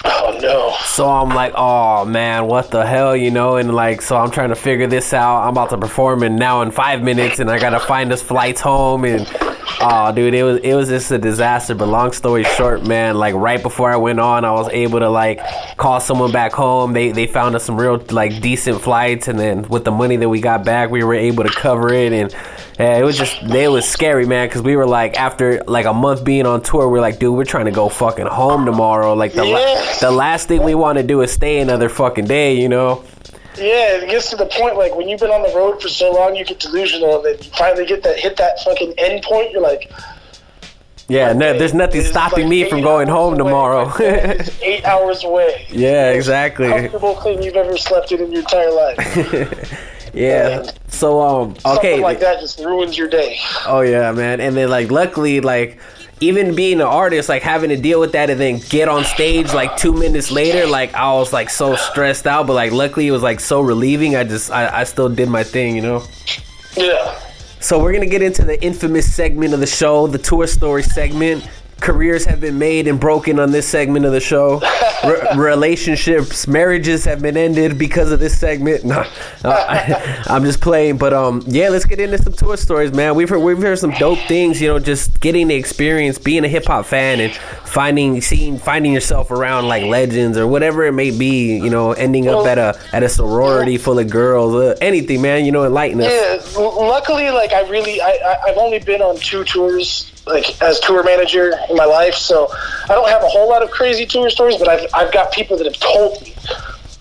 Oh, no. So I'm like, oh, man, what the hell, you know? And like, so I'm trying to figure this out. I'm about to perform and now in 5 minutes, and I got to find us flights home. And, oh, dude, it was just a disaster. But long story short, man, like right before I went on, I was able to like call someone back home. They found us some real like decent flights. And then with the money that we got back, we were able to cover it. And it was scary, man, because we were like, after like a month being on tour, we're like, dude, we're trying to go fucking home tomorrow. Like the last thing we want to do is stay another fucking day, you know? Yeah, it gets to the point, like, when you've been on the road for so long, you get delusional, and then you finally hit that fucking end point, you're like... Yeah, no, there's nothing stopping me from going home tomorrow. It's 8 hours away. Yeah, exactly. Most comfortable thing you've ever slept in your entire life. Yeah. So, okay. Something like that just ruins your day. Oh, yeah, man. And then, like, luckily, like... Even being an artist, like having to deal with that and then get on stage like 2 minutes later, like I was like so stressed out, but like luckily it was like so relieving. I still did my thing, you know? Yeah. So we're going to get into the infamous segment of the show, the tour story segment. Careers have been made and broken on this segment of the show. Relationships, marriages have been ended because of this segment. No, I'm just playing. But yeah, let's get into some tour stories, man. We've heard some dope things. You know, just getting the experience, being a hip hop fan, and finding yourself around like legends or whatever it may be. You know, ending up at a sorority full of girls, anything, man. You know, enlighten us. Yeah, luckily, like I've only been on 2 tours, like as tour manager in my life, so I don't have a whole lot of crazy tour stories, but I've got people that have told me.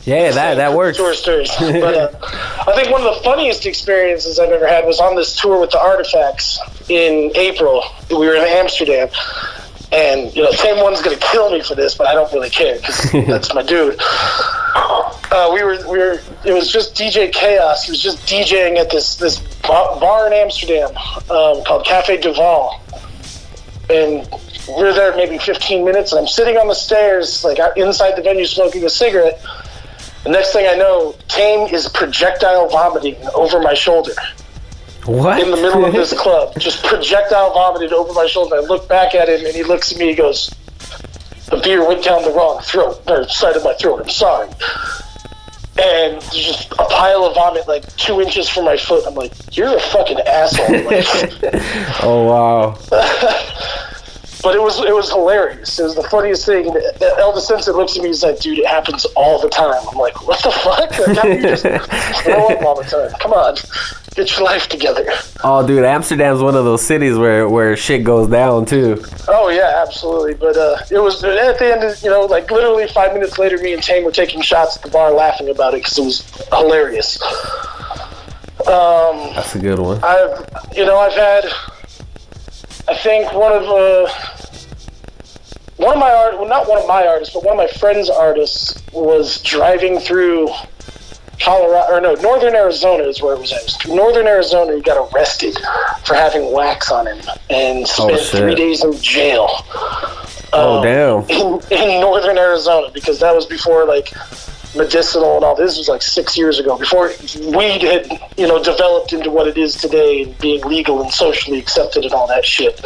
Yeah, that works. Tour stories. But I think one of the funniest experiences I've ever had was on this tour with the Artifacts in April. We were in Amsterdam, and you know, same one's gonna kill me for this, but I don't really care because that's my dude. It was just DJ Chaos. He was just DJing at this bar in Amsterdam called Cafe Duval. And we're there maybe 15 minutes, and I'm sitting on the stairs, like inside the venue, smoking a cigarette. The next thing I know, Tame is projectile vomiting over my shoulder. What? In the middle of this club, just projectile vomited over my shoulder. I look back at him, and he looks at me. He goes, "The beer went down the wrong throat, or side of my throat. I'm sorry." And there's just a pile of vomit like 2 inches from my foot. I'm like, "You're a fucking asshole." Like, oh wow. But it was hilarious. It was the funniest thing. And Elvis Simpson looks at me. He's like, "Dude, it happens all the time." I'm like, "What the fuck? Like, how do you just throw up all the time? Come on, get your life together." Oh, dude, Amsterdam's one of those cities where shit goes down too. Oh yeah, absolutely. But it was at the end of, you know, like literally 5 minutes later, me and Tame were taking shots at the bar, laughing about it because it was hilarious. That's a good one. I've had, I think one of my artists, but one of my friend's artists was driving through Northern Arizona is where it was at. Northern Arizona, he got arrested for having wax on him and spent 3 days in jail. Oh, damn. In Northern Arizona, because that was before, like, medicinal and all this was like 6 years ago, before weed had, you know, developed into what it is today and being legal and socially accepted and all that shit.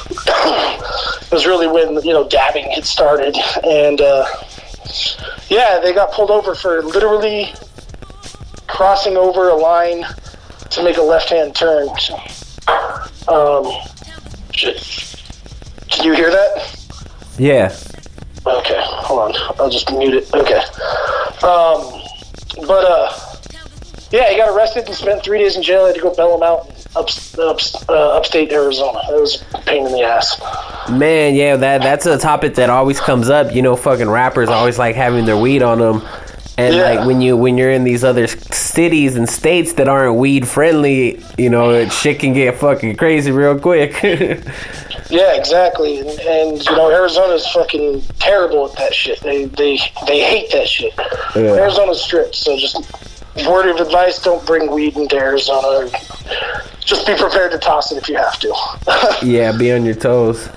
It was really when, you know, dabbing had started. And yeah, they got pulled over for literally crossing over a line to make a left-hand turn. Can you hear that? Yeah. Okay, hold on. I'll just mute it. Okay. Yeah, he got arrested and spent 3 days in jail. I had to go bail him out in upstate Arizona. It was a pain in the ass. Man, yeah, that's a topic that always comes up. You know, fucking rappers always like having their weed on them. And like when you're in these other cities and states that aren't weed friendly, you know, shit can get fucking crazy real quick. Yeah, exactly. And you know, Arizona's fucking terrible at that shit. They hate that shit. Yeah. Arizona's strict, so just word of advice: don't bring weed into Arizona. Just be prepared to toss it if you have to. Yeah, be on your toes.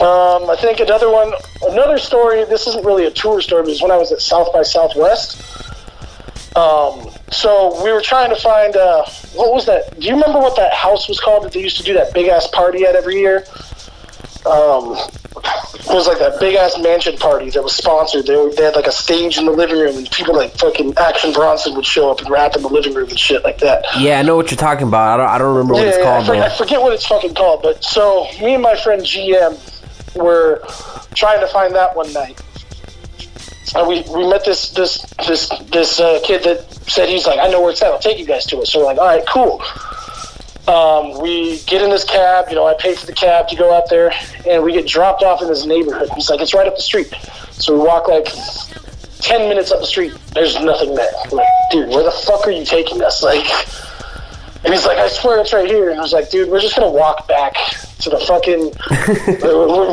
I think another story, this isn't really a tour story, but it's when I was at South by Southwest. So we were trying to find, what was that? Do you remember what that house was called that they used to do that big-ass party at every year? It was like that big-ass mansion party that was sponsored. They had like a stage in the living room, and people like fucking Action Bronson would show up and rap in the living room and shit like that. Yeah, I know what you're talking about. I don't remember what it's called, though. I forget what it's fucking called, but so me and my friend GM were trying to find that one night. And we met this kid that said, he's like, I know where it's at, I'll take you guys to it. So we're like, all right, cool. We get in this cab, you know, I pay for the cab to go out there, and we get dropped off in this neighborhood. He's like, it's right up the street. So we walk like 10 minutes up the street, there's nothing there. I'm like, dude, where the fuck are you taking us? Like, and he's like, I swear it's right here. And I was like, dude, we're just gonna walk back to the fucking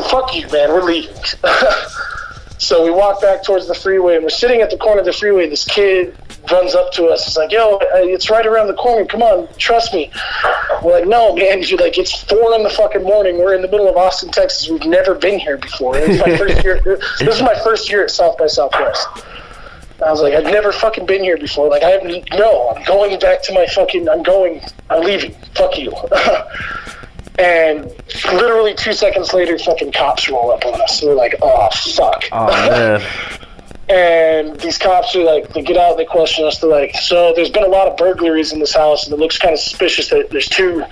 fuck you, man, we're leaving. So we walk back towards the freeway, and we're sitting at the corner of the freeway. This kid runs up to us. He's like, yo, it's right around the corner. Come on, trust me. We're like, no, man. You're like, it's 4 in the fucking morning. We're in the middle of Austin, Texas. We've never been here before. This is my first year. This is my first year at South by Southwest. I was like, I've never fucking been here before. Like, I'm going back to my fucking, I'm leaving. Fuck you. And literally 2 seconds later, fucking cops roll up on us. So we're like, oh, fuck. Oh, man. And these cops are like, they get out, they question us. They're like, so there's been a lot of burglaries in this house, and it looks kind of suspicious that there's two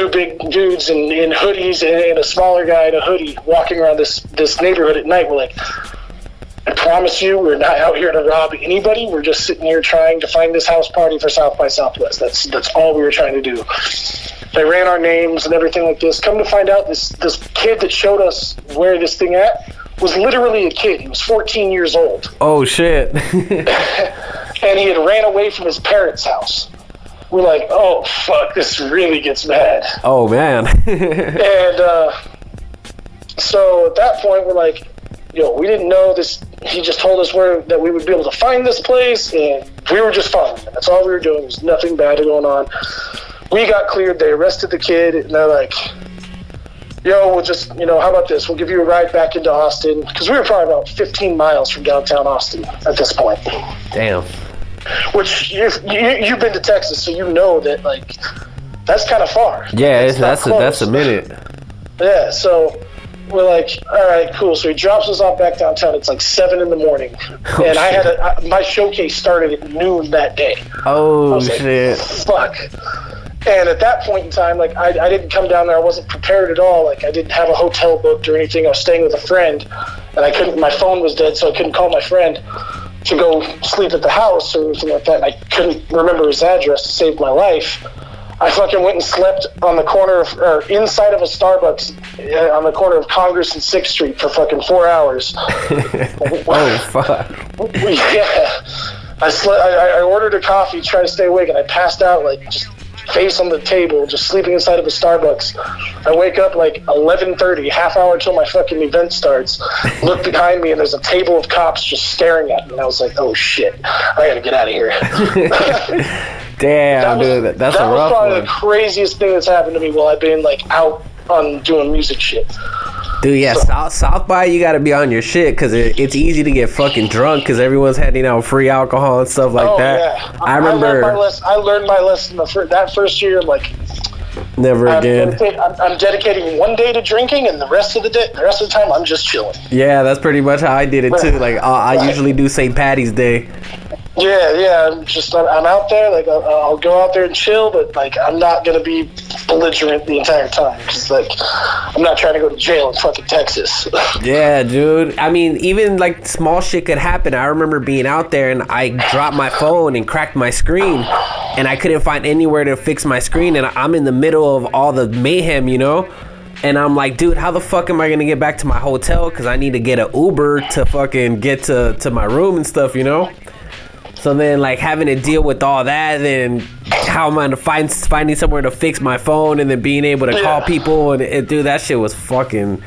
big dudes in hoodies and a smaller guy in a hoodie walking around this neighborhood at night. We're like, I promise you, we're not out here to rob anybody. We're just sitting here trying to find this house party for South by Southwest. That's all we were trying to do. They ran our names and everything like this. Come to find out, this kid that showed us where this thing at was literally a kid. He was 14 years old. Oh, shit. And he had ran away from his parents' house. We're like, oh, fuck, this really gets bad. Oh, man. And so at that point, we're like, yo, we didn't know this. He just told us that we would be able to find this place, and we were just fine. That's all we were doing. There's nothing bad going on. We got cleared. They arrested the kid, and they're like, yo, we'll just, how about this? We'll give you a ride back into Austin. Because we were probably about 15 miles from downtown Austin at this point. Damn. Which, you've been to Texas, so you know that, like, that's kind of far. Yeah, that's a minute. Yeah, so we're like, all right, cool. So he drops us off back downtown. It's like 7 in the morning. Oh, and I had my showcase started at noon that day. Oh, shit. Like, fuck. And at that point in time, like, I didn't come down there. I wasn't prepared at all. Like, I didn't have a hotel booked or anything. I was staying with a friend, and my phone was dead, so I couldn't call my friend to go sleep at the house or anything like that. And I couldn't remember his address to save my life. I fucking went and slept on the corner inside of a Starbucks on the corner of Congress and 6th Street for fucking 4 hours. Oh, fuck. Yeah. I ordered a coffee, tried to stay awake, and I passed out, like, just face on the table, just sleeping inside of a Starbucks. I wake up like 11:30, half hour till my fucking event starts. Look behind me, and there's a table of cops just staring at me. And I was like, oh shit, I gotta get out of here. Damn, dude, that's a rough one. That was probably the craziest thing that's happened to me while I've been like out on doing music shit. Dude, yeah, South by, you gotta be on your shit, because it's easy to get fucking drunk because everyone's handing out free alcohol and stuff like that. Yeah. I remember I learned my lesson that first year. Like, never again. I'm dedicating 1 day to drinking, and the rest of the time I'm just chilling. Yeah, that's pretty much how I did it too. Like, I usually do St. Patty's Day. Yeah. I'm out there. Like, I'll go out there and chill, but like, I'm not gonna be belligerent the entire time. Cause like, I'm not trying to go to jail in fucking Texas. Yeah, dude. I mean, even like small shit could happen. I remember being out there and I dropped my phone and cracked my screen, and I couldn't find anywhere to fix my screen, and I'm in the middle of all the mayhem, And I'm like, dude, how the fuck am I gonna get back to my hotel? Because I need to get an Uber to fucking get to my room and stuff, you know? So then, like, having to deal with all that, then how am I to finding somewhere to fix my phone, and then being able to call people, and dude, that shit was fucking,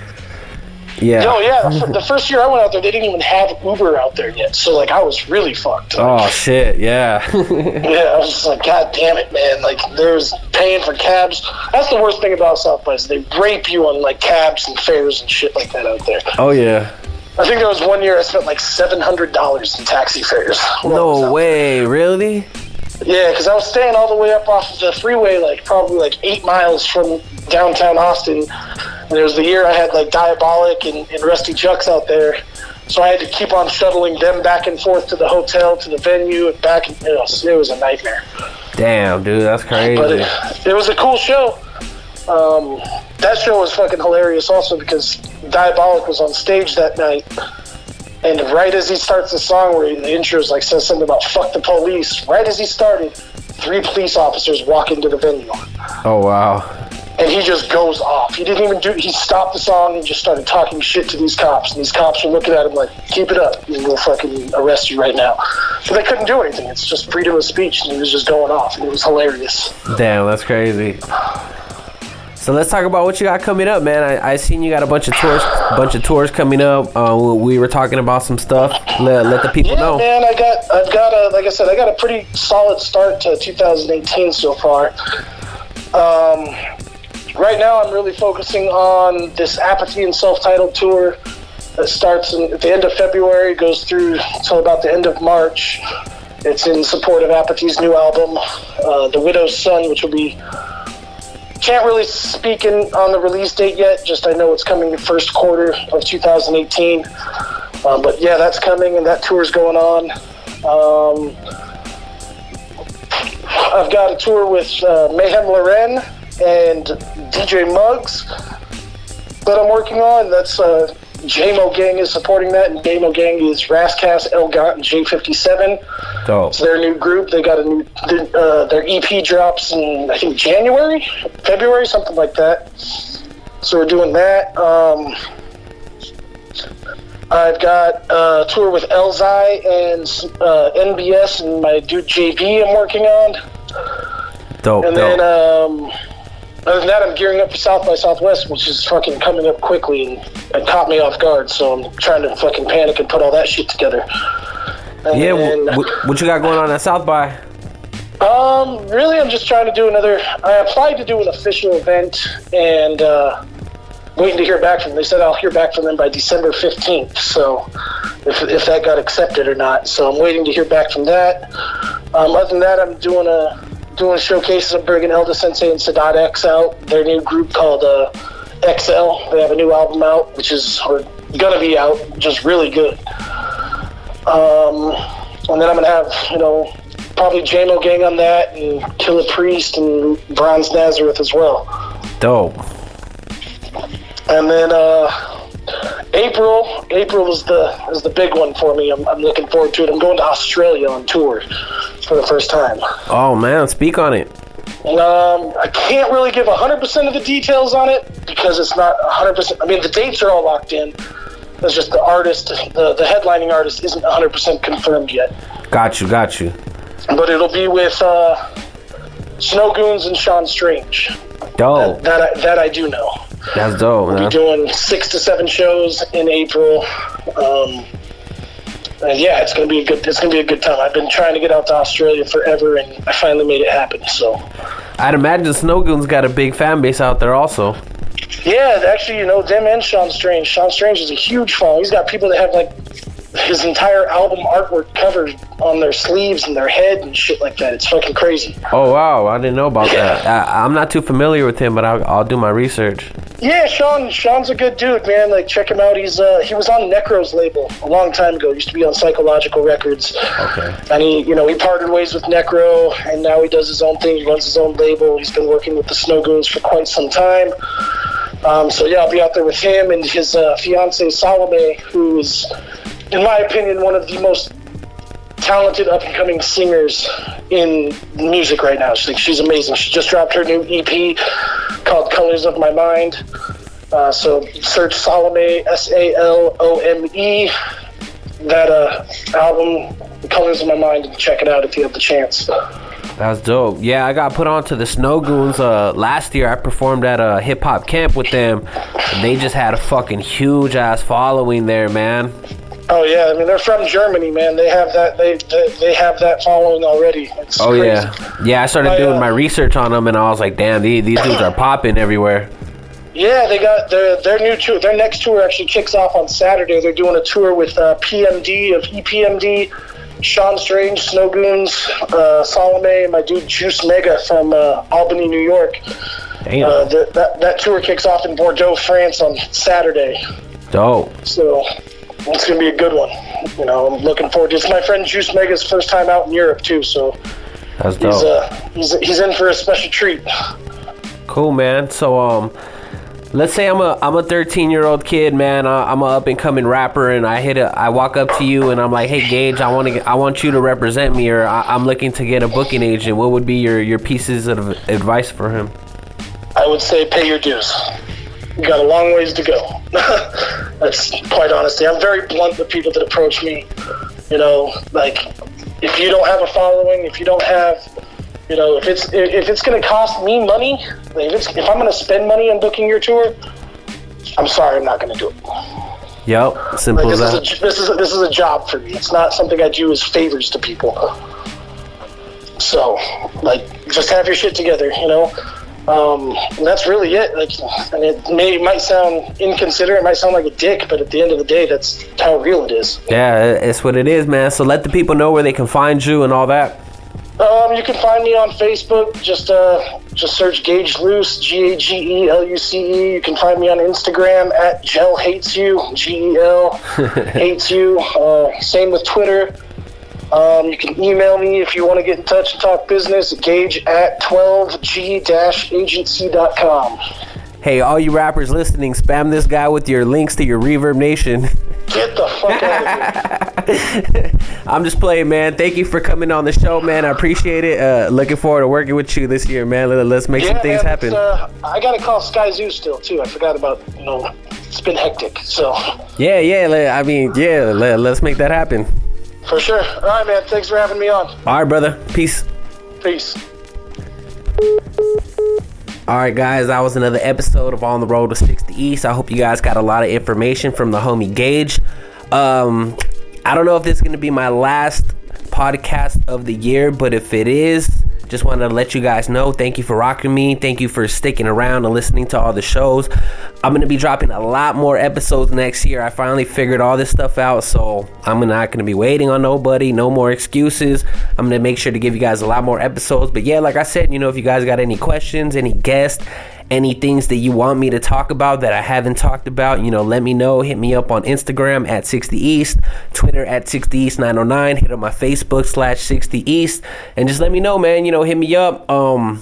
yeah. No, yeah, the first year I went out there, they didn't even have Uber out there yet, so, like, I was really fucked. Oh, shit, yeah. Yeah, I was just like, God damn it, man. Like, there's paying for cabs. That's the worst thing about South by, is they rape you on, like, cabs and fares and shit like that out there. Oh, yeah. I think there was one year I spent like $700 in taxi fares. No way, really? Yeah, because I was staying all the way up off of the freeway, like probably like 8 miles from downtown Austin. And there was the year I had like Diabolic and Rusty Chucks out there. So I had to keep on shuttling them back and forth to the hotel, to the venue, and back. It was a nightmare. Damn, dude, that's crazy. But it was a cool show. That show was fucking hilarious also because Diabolic was on stage that night, and right as he starts the song where the intro is like says something about fuck the police, right as he started, 3 police officers walk into the venue. Oh, wow. And he just goes off. He didn't even he stopped the song and just started talking shit to these cops. And these cops were looking at him like, keep it up, and we'll fucking arrest you right now. But they couldn't do anything. It's just freedom of speech, and he was just going off, and it was hilarious. Damn, that's crazy. So let's talk about what you got coming up, man. I seen you got a bunch of tours coming up. We were talking about some stuff. Let the people know. Yeah, man, I've got like I said, I got a pretty solid start to 2018 so far. Right now, I'm really focusing on this Apathy and Self-Titled tour that starts at the end of February, goes through until about the end of March. It's in support of Apathy's new album, The Widow's Son, which will be... Can't really speak on the release date yet, just I know it's coming the first quarter of 2018. But yeah, that's coming, and that tour's going on. I've got a tour with Mayhem Loren and DJ Muggs that I'm working on. That's J-Mo Gang is supporting that, and J-Mo Gang is Rascas, El Gant, and J57. Dope. It's their new group. They got a new their EP drops in I think February, something like that. So we're doing that. I've got a tour with Elzai and NBS and my dude JB I'm working on. Dope. And then other than that, I'm gearing up for South by Southwest, which is fucking coming up quickly, and it caught me off guard, so I'm trying to fucking panic and put all that shit together. And yeah, then, what you got going on at South by? Really, I'm just trying to do I applied to do an official event, and waiting to hear back from them. They said I'll hear back from them by December 15th, so if that got accepted or not. So I'm waiting to hear back from that. Other than that, I'm doing showcases. I'm bringing Elda Sensei and Sadat X out, their new group called XL. They have a new album out, which is gonna be out, just really good. And then I'm gonna have, probably J-Mo Gang on that, and Killer Priest and Bronze Nazareth as well. Dope. And then April is the big one for me. I'm looking forward to it. I'm going to Australia on tour for the first time. Oh man, speak on it. I can't really give 100% of the details on it because it's not 100%. I mean, the dates are all locked in. It's just the artist, the headlining artist isn't 100% confirmed yet. Got you. But it'll be with Snow Goons and Sean Strange. Dope. That I do know. That's dope, man. We'll be doing 6 to 7 shows in April. And yeah, it's gonna be a good time. I've been trying to get out to Australia forever, and I finally made it happen. So I'd imagine Snow Goon's got a big fan base out there also. Yeah, actually, them and Sean Strange. Sean Strange is a huge following. He's got people that have like his entire album artwork covered on their sleeves and their head and shit like that. It's fucking crazy. Oh wow, I didn't know about that. I'm not too familiar with him, but I'll do my research. Yeah, Sean's a good dude, man. Like, check him out. He was on Necro's label a long time ago. He used to be on Psychological Records. Okay. And he parted ways with Necro, and now he does his own thing. He runs his own label. He's been working with the Snow Goons for quite some time. So yeah, I'll be out there with him and his fiance Salome, who is, in my opinion, one of the most talented up-and-coming singers in music right now. She's amazing. She just dropped her new EP called Colors of My Mind. So search Salome, Salome. That album, Colors of My Mind, and check it out if you have the chance. That's dope. Yeah, I got put onto the Snow Goons last year. I performed at a hip hop camp with them. And they just had a fucking huge ass following there, man. Oh yeah, I mean they're from Germany, man. They have that. They have that following already. It's crazy. Yeah. I started doing my research on them, and I was like, damn, these dudes are popping everywhere. Yeah, they got their new tour. Their next tour actually kicks off on Saturday. They're doing a tour with PMD of EPMD, Sean Strange, Snow Goons, Salome, and my dude Juice Mega from Albany, New York. Damn. That tour kicks off in Bordeaux, France on Saturday. Dope. So it's gonna be a good one. You know, I'm looking forward to it. It's my friend Juice Mega's first time out in Europe too, so that's dope. He's in for a special treat. Cool, man. So let's say I'm a 13-year-old kid, man. I'm a up and coming rapper, and I walk up to you and I'm like, hey Gage, I want you to represent me, or I'm looking to get a booking agent. What would be your pieces of advice for him? I would say pay your dues. You got a long ways to go. That's quite honestly. I'm very blunt with people that approach me. You know, like if you don't have a following, if you don't have, you know, if it's going to cost me money, if I'm going to spend money on booking your tour, I'm sorry, I'm not going to do it. Yep, simple as that. This is a job for me. It's not something I do as favors to people. So, like, just have your shit together, you know. And that's really it. Like, and it might sound inconsiderate, it might sound like a dick, but at the end of the day, that's how real it is. Yeah, it's what it is, man. So let the people know where they can find you and all that. You can find me on Facebook. Just search Gage Luce, GageLuce. You can find me on Instagram at Gel Hates You, GEL Hates You. Same with Twitter. You can email me if you want to get in touch and talk business at gage@12g-agency.com. Hey, all you rappers listening, spam this guy with your links to your Reverb Nation. Get the fuck out of here. I'm just playing, man. Thank you for coming on the show, man. I appreciate it. Looking forward to working with you this year, man. Let's make some things happen. I got to call Sky Zoo still, too. I forgot about, it's been hectic, so. Yeah. I mean, let's make that happen. For sure. All right, man. Thanks for having me on. All right, brother. Peace. Peace. All right, guys, that was another episode of On the Road to 60 East. I hope you guys got a lot of information from the homie Gage. I don't know if this is going to be my last podcast of the year, but if it is, just wanted to let you guys know, thank you for rocking me. Thank you for sticking around and listening to all the shows. I'm going to be dropping a lot more episodes next year. I finally figured all this stuff out, so I'm not going to be waiting on nobody. No more excuses. I'm going to make sure to give you guys a lot more episodes. But yeah, like I said, if you guys got any questions, any guests, any things that you want me to talk about that I haven't talked about, let me know. Hit me up on Instagram at 60East, Twitter at 60East909. Hit up my Facebook /60East. And just let me know, man. Hit me up. I'm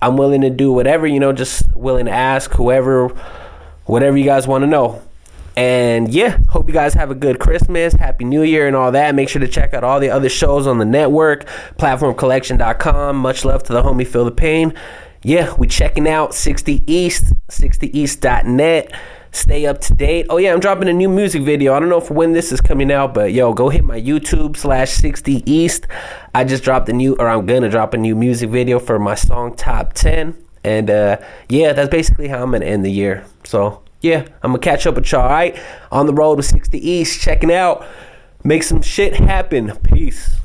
willing to do whatever, just willing to ask whatever you guys want to know. And yeah, hope you guys have a good Christmas, Happy New Year and all that. Make sure to check out all the other shows on the network, platformcollection.com. Much love to the homie Feel the Pain. Yeah, we checking out 60 East, 60east.net. Stay up to date. Oh yeah, I'm dropping a new music video. I don't know when this is coming out, but go hit my YouTube /60east. I'm gonna drop a new music video for my song Top 10. And yeah, that's basically how I'm gonna end the year. So yeah, I'm gonna catch up with y'all. All right, On the Road with 60 East, checking out. Make some shit happen. Peace.